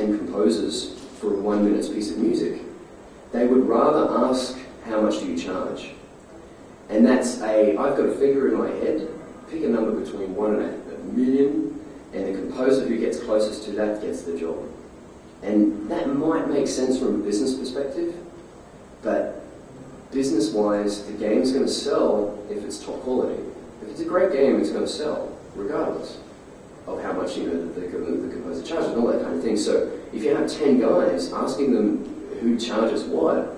10 composers for a 1 minute piece of music, they would rather ask, how much do you charge? And that's I've got a figure in my head, pick a number between 1 and a million, and the composer who gets closest to that gets the job. And that might make sense from a business perspective, but business-wise, the game's going to sell if it's top quality. If it's a great game, it's going to sell, regardless of how much the composer charges and all that kind of thing. So if you have 10 guys, asking them who charges what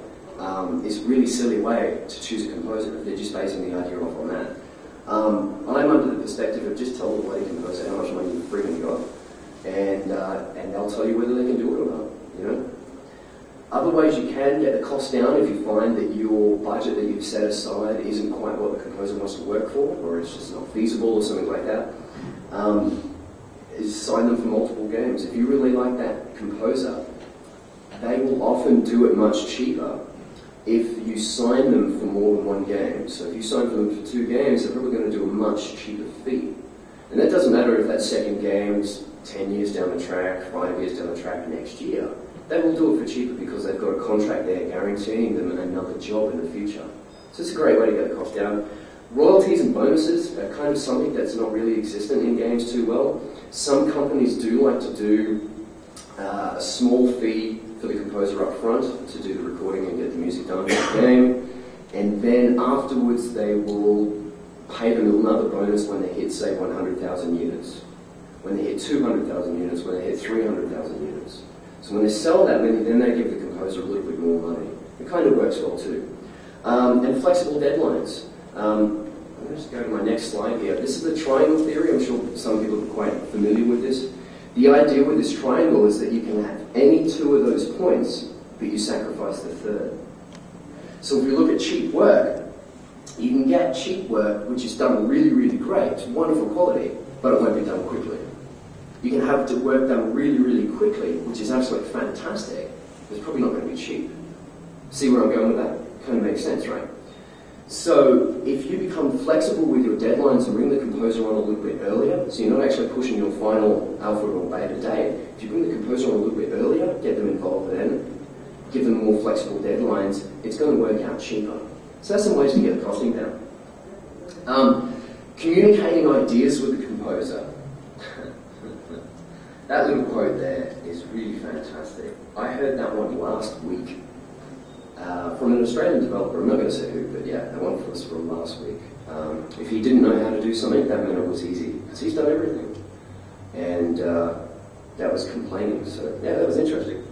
is a really silly way to choose a composer if they're just basing the idea off on that. I'm under the perspective of just tell the bloody composer how much money you've freaking got, and they'll tell you whether they can do it or not, you know? Other ways you can get the cost down if you find that your budget that you've set aside isn't quite what the composer wants to work for, or it's just not feasible or something like that, is sign them for multiple games. If you really like that composer, they will often do it much cheaper if you sign them for more than one game. So if you sign for them for 2 games, they're probably going to do a much cheaper fee. And that doesn't matter if that second game's 10 years down the track, 5 years down the track next year. They will do it for cheaper because they've got a contract there guaranteeing them another job in the future. So it's a great way to get the cost down. Royalties and bonuses are kind of something that's not really existent in games too well. Some companies do like to do a small fee for the composer up front to do the recording and get the music done for the game, and then afterwards they will pay them another bonus when they hit, say, 100,000 units, when they hit 200,000 units, when they hit 300,000 units. So when they sell that many, then they give the composer a little bit more money. It kind of works well too. And flexible deadlines. I'm going to just go to my next slide here. This is the triangle theory. I'm sure some people are quite familiar with this. The idea with this triangle is that you can have any 2 of those points, but you sacrifice the third. So if you look at cheap work, you can get cheap work which is done really, really great. It's wonderful quality, but it won't be done quickly. You can have the work done really, really quickly, which is absolutely fantastic, but it's probably not going to be cheap. See where I'm going with that? Kind of makes sense, right? So if you become flexible with your deadlines and bring the composer on a little bit earlier, so you're not actually pushing your final alpha or beta date, if you bring the composer on a little bit earlier, get them involved then, give them more flexible deadlines, it's going to work out cheaper. So that's some ways to get the costing down. Communicating ideas with the composer. That little quote there is really fantastic. I heard that one last week from an Australian developer. I'm not going to say who, but yeah, that one was from last week. If he didn't know how to do something, that meant it was easy, because he's done everything. And that was complaining, so yeah, that was interesting.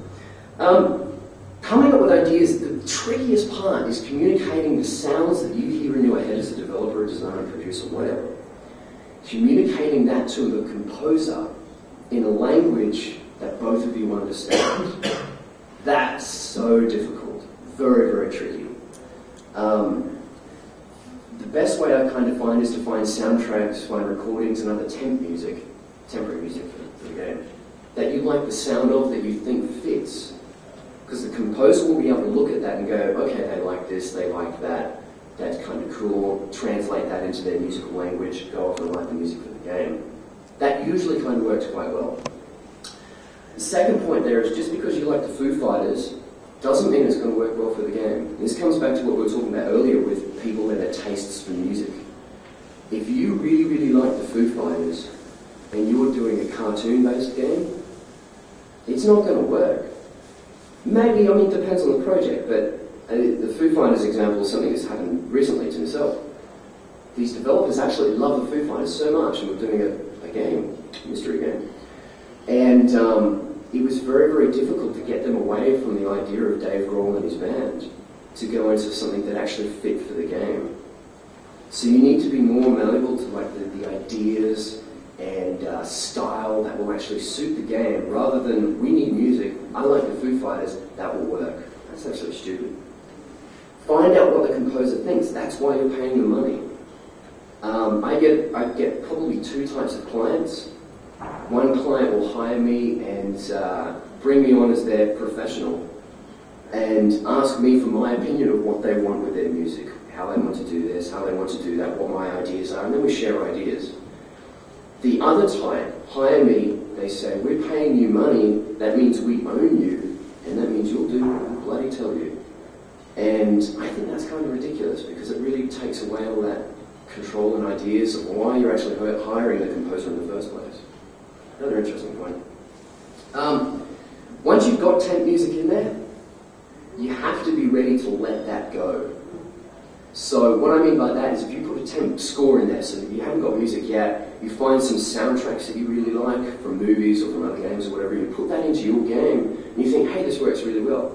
Coming up with ideas, the trickiest part is communicating the sounds that you hear in your head as a developer, designer, producer, whatever. Communicating that to the composer in a language that both of you understand. That's so difficult. Very, very tricky. The best way I kind of find is to find soundtracks, find recordings and other temporary music for the game, that you like the sound of, that you think fits. Because the composer will be able to look at that and go, okay, they like this, they like that, that's kind of cool, translate that into their musical language, go off and write the music for the game. That usually kind of works quite well. The second point there is just because you like the Foo Fighters doesn't mean it's going to work well for the game. This comes back to what we were talking about earlier with people and their tastes for music. If you really, really like the Foo Fighters and you're doing a cartoon-based game, it's not going to work. Maybe, I mean, it depends on the project, but the Foo Fighters example is something that's happened recently to myself. These developers actually love the Foo Fighters so much, and we're doing a game, a mystery game. And it was very, very difficult to get them away from the idea of Dave Grohl and his band to go into something that actually fit for the game. So you need to be more malleable to like the ideas and style that will actually suit the game, rather than, we need music, I like the Foo Fighters, that will work. That's actually stupid. Find out what the composer thinks, that's why you're paying the money. I get probably 2 types of clients. One client will hire me and bring me on as their professional and ask me for my opinion of what they want with their music, how they want to do this, how they want to do that, what my ideas are, and then we share ideas. The other type, hire me, they say, we're paying you money, that means we own you, and that means you'll do what we bloody tell you. And I think that's kind of ridiculous, because it really takes away all that control and ideas of why you're actually hiring the composer in the first place. Another interesting point. Once you've got temp music in there, you have to be ready to let that go. So what I mean by that is if you put a temp score in there, so that you haven't got music yet, you find some soundtracks that you really like from movies or from other games or whatever, you put that into your game, and you think, hey, this works really well.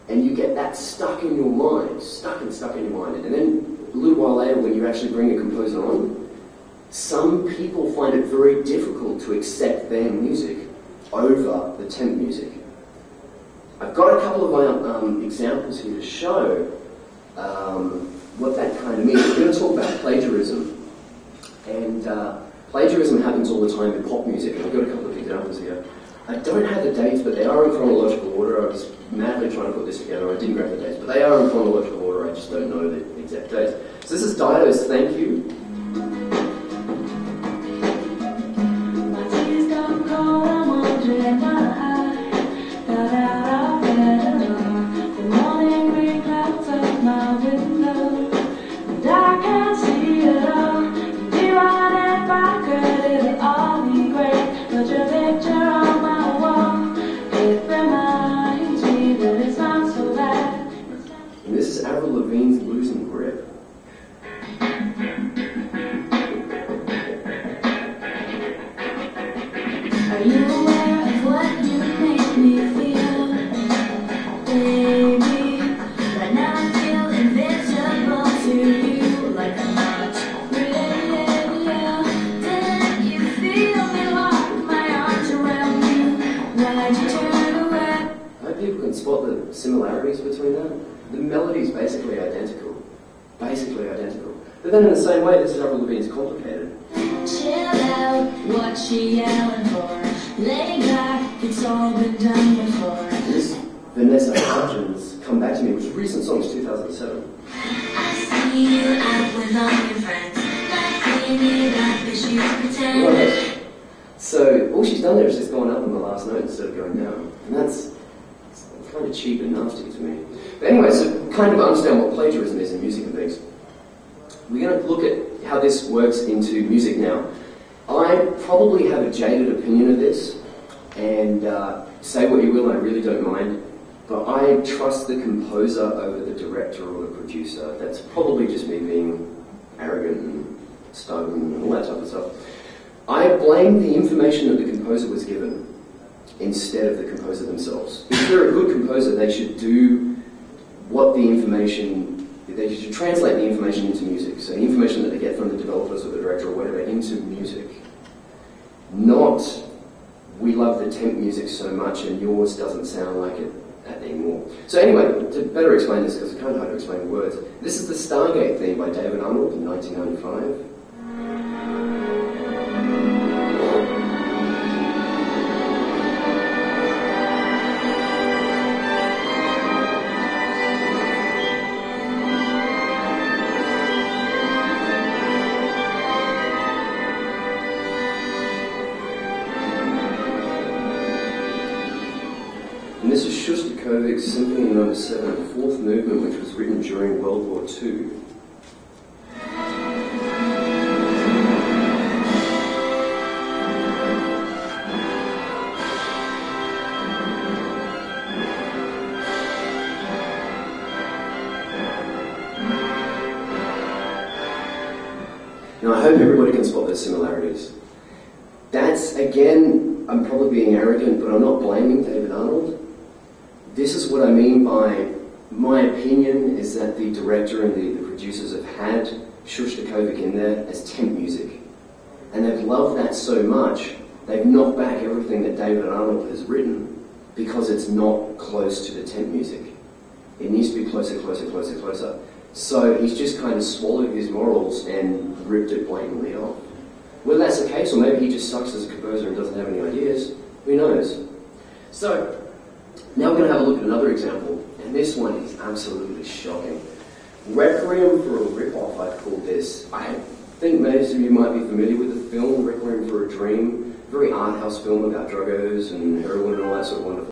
And you get that stuck in your mind, stuck in your mind. And then a little while later, when you actually bring a composer on, some people find it very difficult to accept their music over the temp music. I've got a couple of examples here to show what that kind of means. We're going to talk about plagiarism. And plagiarism happens all the time in pop music, and I've got a couple of examples here. I don't have the dates, but they are in chronological order. I was madly trying to put this together. I didn't grab the dates, but they are in chronological order. I just don't know the exact dates. So this is Dido's Thank You. Similarities between them. The melody is basically identical. But then in the same way, this is Avril Lavigne's Complicated. Chill out, what she yelling for? Lay back, it's all been done before. This Vanessa Hudgens, Come Back to Me, which is a recent song, it's 2007. I see you out with all your friends, like clean it up as you pretend. So all she's done there is just gone up on the last note instead of going down. And that's kind of cheap and nasty to me. But anyway, so kind of understand what plagiarism is in music and things. We're going to look at how this works into music now. I probably have a jaded opinion of this, and say what you will, I really don't mind, but I trust the composer over the director or the producer. That's probably just me being arrogant and stubborn and all that type of stuff. I blame the information that the composer was given instead of the composer themselves. If they're a good composer, they should do what the information, they should translate the information into music. So the information that they get from the developers or the director or whatever into music. Not, we love the temp music so much and yours doesn't sound like it anymore. So anyway, to better explain this, because it's kind of hard to explain in words, this is the Stargate theme by David Arnold in 1995. This is Shostakovich's Symphony No. 7, the fourth movement, which was written during World War II. Now I hope everybody can spot those similarities. That's, again, I'm probably being arrogant, but I'm not blaming David Arnold. This is what I mean by, my opinion is that the director and the producers have had Shostakovich in there as temp music. And they've loved that so much, they've knocked back everything that David Arnold has written because it's not close to the temp music. It needs to be closer, closer, closer, closer. So he's just kind of swallowed his morals and ripped it blatantly off. Whether that's the case, or maybe he just sucks as a composer and doesn't have any ideas, who knows? So, now we're going to have a look at another example, and this one is absolutely shocking. Requiem for a Ripoff, I've called this. think most of you might be familiar with the film Requiem for a Dream, very art house film about druggos and heroin and all that sort of wonderful